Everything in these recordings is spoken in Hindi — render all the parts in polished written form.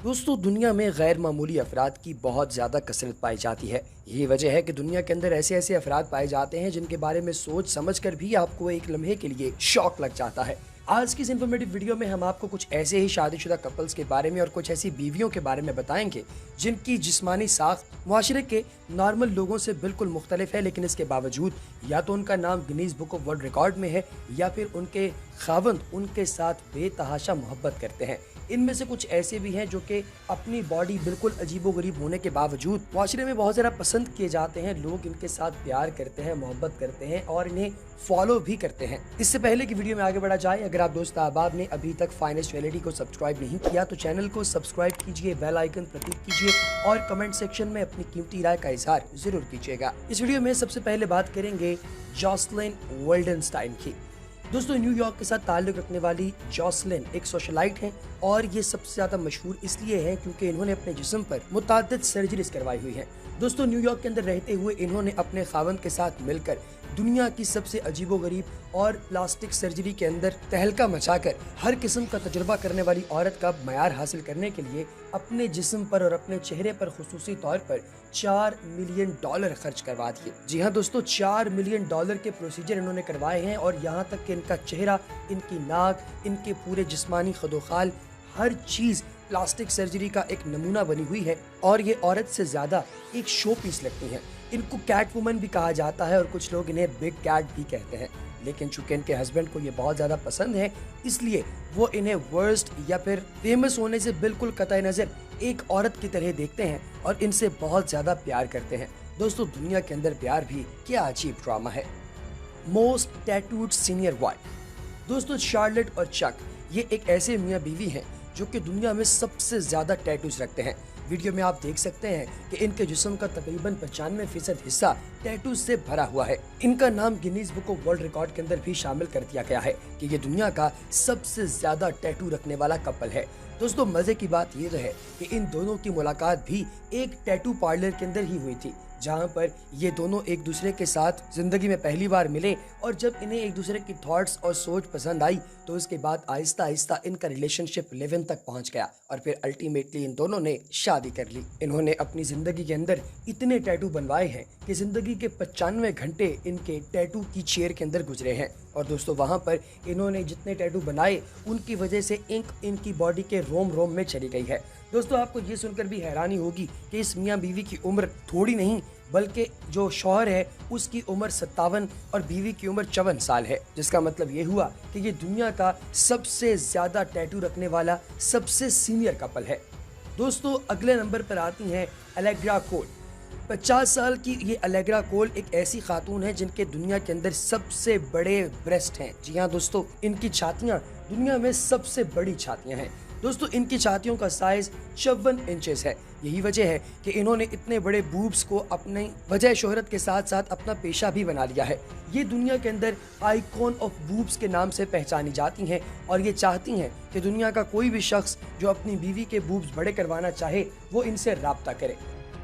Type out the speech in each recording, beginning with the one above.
दोस्तों, दुनिया में गैर मामूली अफराद की बहुत ज़्यादा कसरत पाई जाती है। यही वजह है कि दुनिया के अंदर ऐसे ऐसे अफराद पाए जाते हैं जिनके बारे में सोच समझ कर भी आपको एक लम्हे के लिए शौक लग जाता है। आज की इस इन्फॉर्मेटिव वीडियो में हम आपको कुछ ऐसे ही शादीशुदा कपल्स के बारे में और कुछ ऐसी बीवियों के बारे में बताएंगे जिनकी जिस्मानी साख्त मुआशरे के नॉर्मल लोगों से बिल्कुल मुख्तलिफ है, लेकिन इसके बावजूद या तो उनका नाम Guinness book of world record में है या फिर उनके खावंद उनके साथ बेतहाशा मोहब्बत करते हैं। इनमें से कुछ ऐसे भी हैं जो कि अपनी बॉडी बिल्कुल अजीबोगरीब होने के बावजूद मुआशरे में बहुत ज़्यादा पसंद किए जाते हैं। लोग इनके साथ प्यार करते हैं, मोहब्बत करते हैं और इन्हें फॉलो भी करते हैं। इससे पहले कि वीडियो में आगे बढ़ा जाए, अगर आप दोस्त अहबाब ने अभी तक फाइनेस्ट ज्वेलरी को सब्सक्राइब नहीं किया तो चैनल को सब्सक्राइब कीजिए, बेल आइकन प्रतीक कीजिए और कमेंट सेक्शन में अपनी कीमती राय का इजहार जरूर कीजिएगा। इस वीडियो में सबसे पहले बात करेंगे जॉसलिन वोल्डनस्टाइन की। दोस्तों, न्यूयॉर्क के साथ ताल्लुक रखने वाली जॉसलिन एक सोशलाइट हैं और ये सबसे ज़्यादा मशहूर इसलिए हैं क्योंकि इन्होंने अपने जिस्म पर मुताद्दिद सर्जरीज करवाई हुई हैं। दोस्तों, न्यूयॉर्क के अंदर रहते हुए इन्होंने अपने खावंद के साथ मिलकर दुनिया की सबसे अजीबोगरीब और प्लास्टिक सर्जरी के अंदर तहलका मचाकर हर किस्म का तजुर्बा करने वाली औरत का मयार हासिल करने के लिए अपने जिस्म पर और अपने चेहरे पर खुसूसी तौर पर $4 मिलियन खर्च करवा दिए। जी हाँ दोस्तों, $4 मिलियन के प्रोसीजर इन्होंने करवाए हैं और यहाँ तक कि इनका चेहरा, इनकी नाक, इनके पूरे जिस्मानी खदोखाल हर चीज प्लास्टिक सर्जरी का एक नमूना बनी हुई है और ये औरत से ज्यादा एक शो पीस लगती हैं। इनको कैट वुमन भी कहा जाता है और कुछ लोग इन्हें बिग कैट भी कहते हैं, लेकिन चूंकि इनके हस्बैंड को ये बहुत ज्यादा पसंद है इसलिए वो इन्हें वर्स्ट या फिर फेमस होने से बिल्कुल कतई नजर एक औरत की तरह देखते हैं और इनसे बहुत ज्यादा प्यार करते हैं। दोस्तों, दुनिया के अंदर प्यार भी क्या अजीब ड्रामा है। Most tattooed senior wife. दोस्तों, शार्लेट और चक ये एक ऐसे मियाँ बीवी हैं जो कि दुनिया में सबसे ज्यादा टैटूज रखते हैं। वीडियो में आप देख सकते हैं कि इनके जिस्म का तकरीबन 95% हिस्सा टैटूज से भरा हुआ है। इनका नाम Guinness book of world record के अंदर भी शामिल कर दिया गया है कि ये दुनिया का सबसे ज्यादा टैटू रखने वाला कपल है। दोस्तों, मजे की बात ये तो है कि इन दोनों की मुलाकात भी एक टैटू पार्लर के अंदर ही हुई थी, जहां पर ये दोनों एक दूसरे के साथ जिंदगी में पहली बार मिले और जब इन्हें एक दूसरे की थॉट्स और सोच पसंद आई तो उसके बाद आहिस्ता आहिस्ता इनका रिलेशनशिप 11 तक पहुंच गया और फिर अल्टीमेटली इन दोनों ने शादी कर ली। इन्होंने अपनी जिंदगी के अंदर इतने टैटू बनवाए हैं कि जिंदगी के 95 घंटे इनके टैटू की चेयर के अंदर गुजरे हैं और दोस्तों वहां पर इन्होंने जितने टैटू बनाए उनकी वजह से इंक इनकी बॉडी के रोम रोम में चली गई है। दोस्तों, आपको ये सुनकर भी हैरानी होगी कि इस मियाँ बीवी की उम्र थोड़ी नहीं बल्कि जो शौहर है उसकी उम्र 57 और बीवी की उम्र 54 साल है, जिसका मतलब ये हुआ कि ये दुनिया का सबसे ज्यादा टैटू रखने वाला सबसे सीनियर कपल है। दोस्तों, अगले नंबर पर आती हैं एलेग्रा कोल। 50 साल की ये एलेग्रा कोल एक ऐसी खातून है जिनके दुनिया के अंदर सबसे बड़े ब्रेस्ट हैं। जी हाँ दोस्तों, इनकी छातियाँ दुनिया में सबसे बड़ी छातियाँ हैं। दोस्तों, इनकी छातियों का साइज 54 इंचेस है। यही वजह है कि इन्होंने इतने बड़े बूब्स को अपनी वजह शोहरत के साथ साथ अपना पेशा भी बना लिया है। ये दुनिया के अंदर आइकॉन ऑफ बूब्स के नाम से पहचानी जाती हैं और ये चाहती हैं कि दुनिया का कोई भी शख्स जो अपनी बीवी के बूब्स बड़े करवाना चाहे वो इनसे राब्ता करे।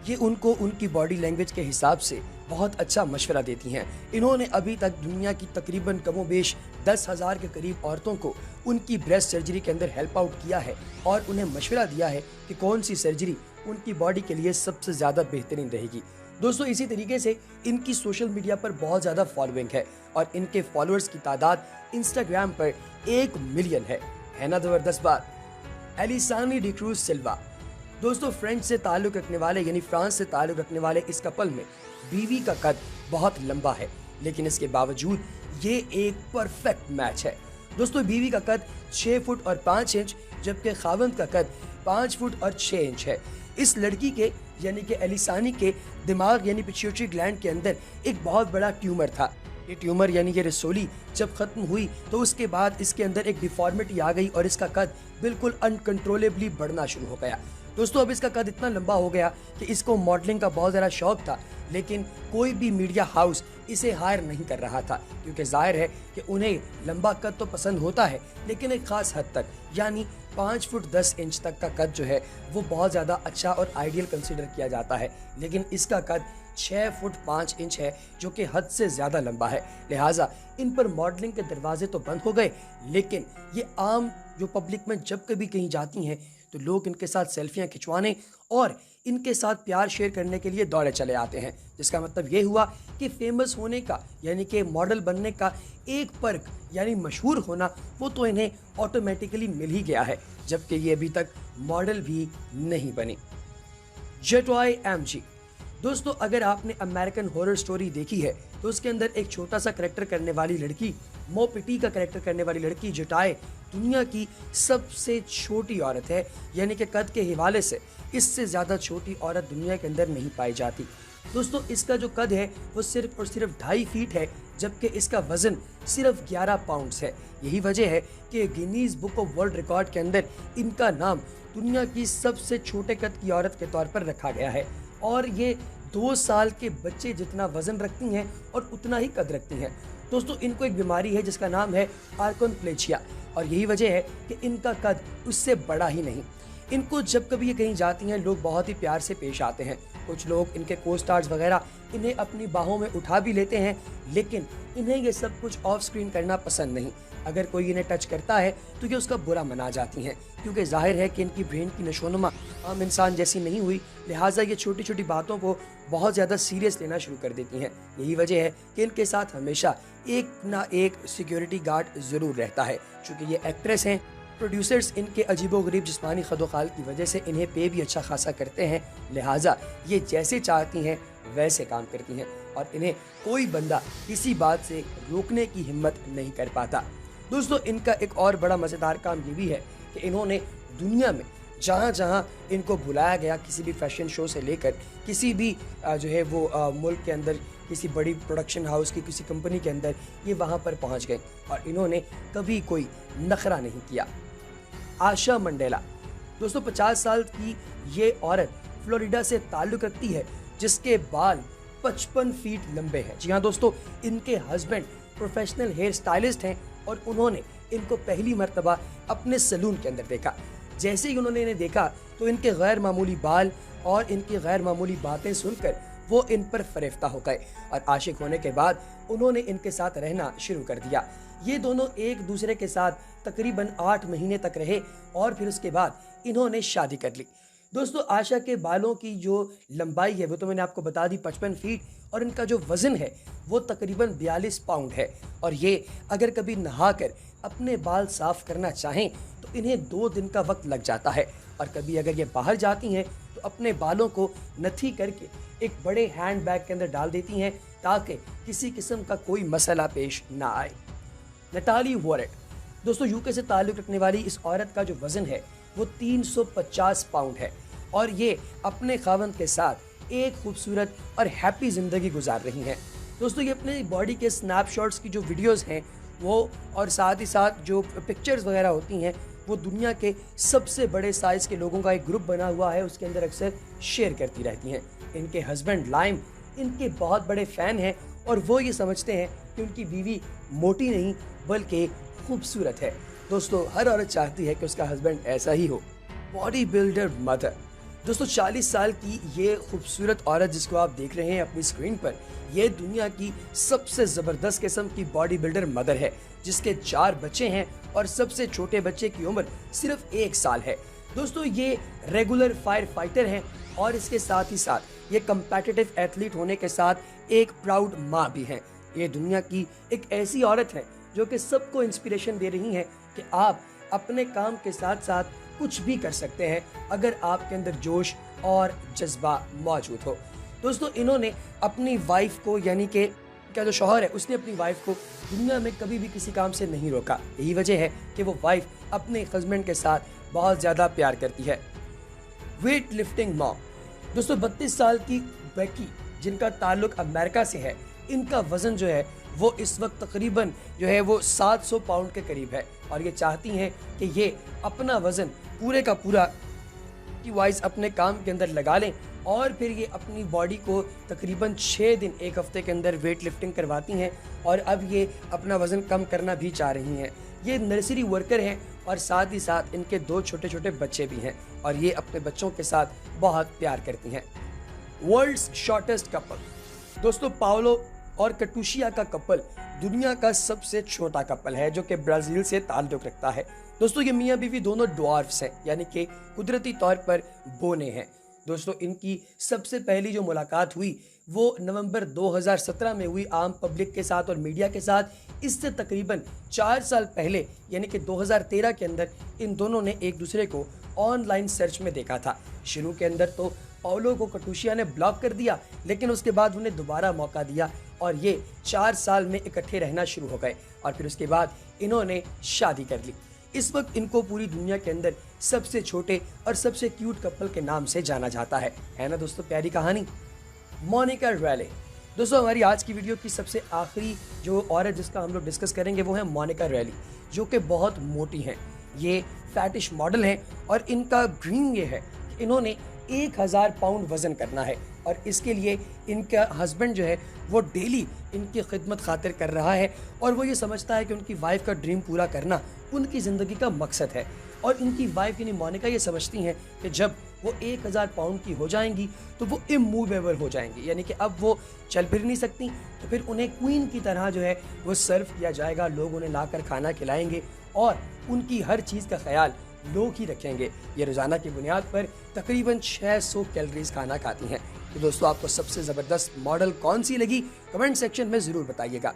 ये उनको उनकी बॉडी लैंग्वेज के हिसाब से बहुत अच्छा मशवरा देती हैं। इन्होंने अभी तक दुनिया की तकरीबन कमोबेश 10,000 के करीब औरतों को उनकी ब्रेस्ट सर्जरी के अंदर हेल्प आउट किया है और उन्हें मशवरा दिया है कि कौन सी सर्जरी उनकी बॉडी के लिए सबसे ज़्यादा बेहतरीन रहेगी। दोस्तों, इसी तरीके से इनकी सोशल मीडिया पर बहुत ज़्यादा फॉलोइंग है और इनके फॉलोअर्स की तादाद इंस्टाग्राम पर 1 मिलियन है ना ज़बरदस्त बात। एलिसानी डिक्रूज सिल्वा। दोस्तों, फ्रेंच से ताल्लुक रखने वाले यानी फ्रांस से ताल्लुक रखने वाले इस कपल में बीवी का कद बहुत लंबा है, लेकिन इसके बावजूद ये एक परफेक्ट मैच है। दोस्तों, बीवी का कद 6 फुट और 5 इंच जबकि खावंद का कद 5 फुट और 6 इंच है। इस लड़की के यानी कि एलिसानी के दिमाग यानी पिट्यूटरी ग्लैंड के अंदर एक बहुत बड़ा ट्यूमर था। ये ट्यूमर यानी ये रसोली जब खत्म हुई तो उसके बाद इसके अंदर एक डिफॉर्मिटी आ गई और इसका कद बिल्कुल अनकंट्रोलेबली बढ़ना शुरू हो गया। दोस्तों, अब इसका कद इतना लंबा हो गया कि इसको मॉडलिंग का बहुत ज़्यादा शौक था, लेकिन कोई भी मीडिया हाउस इसे हायर नहीं कर रहा था क्योंकि जाहिर है कि उन्हें लंबा कद तो पसंद होता है लेकिन एक ख़ास हद तक, यानी 5 फुट 10 इंच तक का कद जो है वो बहुत ज़्यादा अच्छा और आइडियल कंसिडर किया जाता है, लेकिन इसका कद 6 फुट 5 इंच है जो कि हद से ज़्यादा लंबा है। लिहाजा इन पर मॉडलिंग के दरवाजे तो बंद हो गए, लेकिन ये आम जो पब्लिक में जब कभी कहीं जाती हैं तो लोग इनके साथ सेल्फियां खिंचवाने और इनके साथ प्यार शेयर करने के लिए दौड़े चले आते हैं, जिसका मतलब ये हुआ कि फेमस होने का यानी कि मॉडल बनने का एक पर्क यानी मशहूर होना वो तो इन्हें ऑटोमेटिकली मिल ही गया है, जबकि ये अभी तक मॉडल भी नहीं बनी। जेटॉय एमजी। दोस्तों, अगर आपने अमेरिकन हॉरर स्टोरी देखी है तो उसके अंदर एक छोटा सा करेक्टर करने वाली लड़की, मो पिटी का करेक्टर करने वाली लड़की जेटाय दुनिया की सबसे छोटी औरत है, यानी कि कद के हवाले से इससे ज़्यादा छोटी औरत दुनिया के अंदर नहीं पाई जाती। दोस्तों, इसका जो कद है वो सिर्फ और सिर्फ 2.5 फीट है, जबकि इसका वजन सिर्फ 11 पाउंड्स है। यही वजह है कि Guinness book of world record के अंदर इनका नाम दुनिया की सबसे छोटे कद की औरत के तौर पर रखा गया है। और ये 2 साल के बच्चे जितना वजन रखती हैं और उतना ही कद रखती हैं। दोस्तों, इनको एक बीमारी है जिसका नाम है आर्कोनप्लेजिया, और यही वजह है कि इनका कद उससे बड़ा ही नहीं। इनको जब कभी ये कहीं जाती हैं लोग बहुत ही प्यार से पेश आते हैं। कुछ लोग इनके को स्टार्स वगैरह इन्हें अपनी बाहों में उठा भी लेते हैं, लेकिन इन्हें ये सब कुछ ऑफ स्क्रीन करना पसंद नहीं। अगर कोई इन्हें टच करता है तो ये उसका बुरा मना जाती हैं, क्योंकि जाहिर है कि इनकी ब्रेन की नशोनुमा आम इंसान जैसी नहीं हुई, लिहाजा ये छोटी छोटी बातों को बहुत ज़्यादा सीरियस लेना शुरू कर देती हैं। यही वजह है कि इनके साथ हमेशा एक ना एक सिक्योरिटी गार्ड ज़रूर रहता है। चूँकि ये एक्ट्रेस हैं, प्रोड्यूसर्स इनके अजीबोगरीब जिस्मानी खदोखाल की वजह से इन्हें पे भी अच्छा खासा करते हैं, लिहाजा ये जैसे चाहती हैं वैसे काम करती हैं और इन्हें कोई बंदा किसी बात से रोकने की हिम्मत नहीं कर पाता। दोस्तों, इनका एक और बड़ा मज़ेदार काम ये भी है कि इन्होंने दुनिया में जहाँ जहाँ इनको बुलाया गया, किसी भी फैशन शो से लेकर किसी भी जो है वो मुल्क के अंदर किसी बड़ी प्रोडक्शन हाउस की किसी कंपनी के अंदर, ये वहाँ पर पहुँच गए और इन्होंने कभी कोई नखरा नहीं किया। आशा मंडेला। दोस्तों, 50 साल की ये औरत फ्लोरिडा से ताल्लुक़ रखती है, जिसके बाल 55 फीट लंबे हैं। जी हाँ दोस्तों, इनके हस्बैंड प्रोफेशनल हेयर स्टाइलिस्ट हैं और उन्होंने इनको पहली मर्तबा अपने सैलून के अंदर देखा। जैसे ही उन्होंने इन्हें देखा तो इनके गैर मामूली बाल और इनकी गैर मामूली बातें सुनकर वो इन पर फरेफ्ता हो गए और आशिक होने के बाद उन्होंने इनके साथ रहना शुरू कर दिया। ये दोनों एक दूसरे के साथ तकरीबन 8 महीने तक रहे और फिर उसके बाद इन्होंने शादी कर ली। दोस्तों, आशा के बालों की जो लंबाई है वो तो मैंने आपको बता दी 55 फीट, और इनका जो वज़न है वो तकरीबन 42 पाउंड है। और ये अगर कभी नहाकर अपने बाल साफ़ करना चाहें तो इन्हें 2 दिन का वक्त लग जाता है, और कभी अगर ये बाहर जाती हैं तो अपने बालों को नथी करके एक बड़े हैंड बैग के अंदर डाल देती हैं ताकि किसी किस्म का कोई मसला पेश ना आए। नटाली वॉरेट। दोस्तों, यूके से ताल्लुक़ रखने वाली इस औरत का जो वज़न है वो 350 पाउंड है और ये अपने खावंद के साथ एक खूबसूरत और हैप्पी ज़िंदगी गुजार रही हैं। दोस्तों, ये अपने बॉडी के स्नैपशॉट्स की जो वीडियोस हैं वो और साथ ही साथ जो पिक्चर्स वगैरह होती हैं वो दुनिया के सबसे बड़े साइज़ के लोगों का एक ग्रुप बना हुआ है, उसके अंदर अक्सर शेयर करती रहती हैं। इनके हस्बैंड लाइम इनके बहुत बड़े फ़ैन हैं और वो ये समझते हैं कि उनकी बीवी मोटी नहीं बल्कि खूबसूरत है। दोस्तों, हर औरत चाहती है कि उसका हस्बैंड ऐसा ही हो। Body builder mother. दोस्तों, 40 साल की ये खूबसूरत औरत जिसको आप देख रहे हैं अपनी स्क्रीन पर, ये दुनिया की सबसे ज़बरदस्त किस्म की बॉडी बिल्डर मदर है, जिसके 4 बच्चे हैं और सबसे छोटे बच्चे की उम्र सिर्फ 1 साल है। दोस्तों, ये रेगुलर फायर फाइटर हैं और इसके साथ ही साथ ये कम्पेटिटिव एथलीट होने के साथ एक प्राउड माँ भी हैं। ये दुनिया की एक ऐसी औरत है जो कि सबको इंस्पिरेशन दे रही हैं कि आप अपने काम के साथ साथ कुछ भी कर सकते हैं अगर आपके अंदर जोश और जज्बा मौजूद हो। दोस्तों, इन्होंने अपनी वाइफ को, यानी कि क्या जो शौहर है उसने अपनी वाइफ को दुनिया में कभी भी किसी काम से नहीं रोका। यही वजह है कि वो वाइफ अपने हस्बैंड के साथ बहुत ज़्यादा प्यार करती है। Weight lifting mom. दोस्तों, 32 साल की बेकी जिनका ताल्लुक अमेरिका से है, इनका वज़न जो है वो इस वक्त तकरीबन जो है वो 700 पाउंड के करीब है और ये चाहती हैं कि ये अपना वज़न पूरे का पूरा की वाइज अपने काम के अंदर लगा लें और फिर ये अपनी बॉडी को तकरीबन 6 दिन एक हफ्ते के अंदर वेट लिफ्टिंग करवाती हैं और अब ये अपना वज़न कम करना भी चाह रही हैं। ये नर्सरी वर्कर हैं और साथ ही साथ इनके 2 छोटे छोटे बच्चे भी हैं और ये अपने बच्चों के साथ बहुत प्यार करती हैं। World's shortest couple. दोस्तों, पाओलो और कटुशिया का कपल दुनिया का सबसे छोटा कपल है जो कि ब्राजील से ताल्लुक रखता है। दोस्तों ये मियाँ बीवी दोनों ड्वार्फ्स हैं, यानी कि कुदरती तौर पर बोने हैं। दोस्तों इनकी सबसे पहली जो मुलाकात हुई वो नवंबर 2017 में हुई आम पब्लिक के साथ और मीडिया के साथ। इससे तकरीबन 4 साल पहले यानी कि 2013 के अंदर इन दोनों ने एक दूसरे को ऑनलाइन सर्च में देखा था। शुरू के अंदर तो पाउलो को कटुशिया ने ब्लॉक कर दिया, लेकिन उसके बाद उन्हें दोबारा मौका दिया और ये 4 साल में इकट्ठे रहना शुरू हो गए और फिर उसके बाद इन्होंने शादी कर ली। इस वक्त इनको पूरी दुनिया के अंदर सबसे छोटे और सबसे क्यूट कपल के नाम से जाना जाता है ना दोस्तों, प्यारी कहानी। मोनिका रैले। दोस्तों हमारी आज की वीडियो की सबसे आखिरी जो औरत जिसका हम लोग डिस्कस करेंगे वो है मोनिका रैली, जो कि बहुत मोटी हैं। ये फैटिश मॉडल हैं और इनका ड्रीम ये है कि इन्होंने 1000 पाउंड वजन करना है और इसके लिए इनका हस्बैंड जो है वो डेली इनकी खिदमत खातिर कर रहा है और वो ये समझता है कि उनकी वाइफ का ड्रीम पूरा करना उनकी ज़िंदगी का मकसद है। और इनकी वाइफ यानी मोनिका ये समझती हैं कि जब वो 1000 पाउंड की हो जाएंगी तो वो इमूवेबल हो जाएंगी, यानी कि अब वो चल फिर नहीं सकती, तो फिर उन्हें क्वीन की तरह जो है वो सर्व किया जाएगा, लोग उन्हें लाकर खाना खिलाएंगे और उनकी हर चीज़ का ख्याल लोग ही रखेंगे। ये रोज़ाना की बुनियाद पर तकरीबन 600 कैलोरीज खाना खाती हैं। तो दोस्तों आपको सबसे ज़बरदस्त मॉडल कौन सी लगी कमेंट सेक्शन में ज़रूर बताइएगा।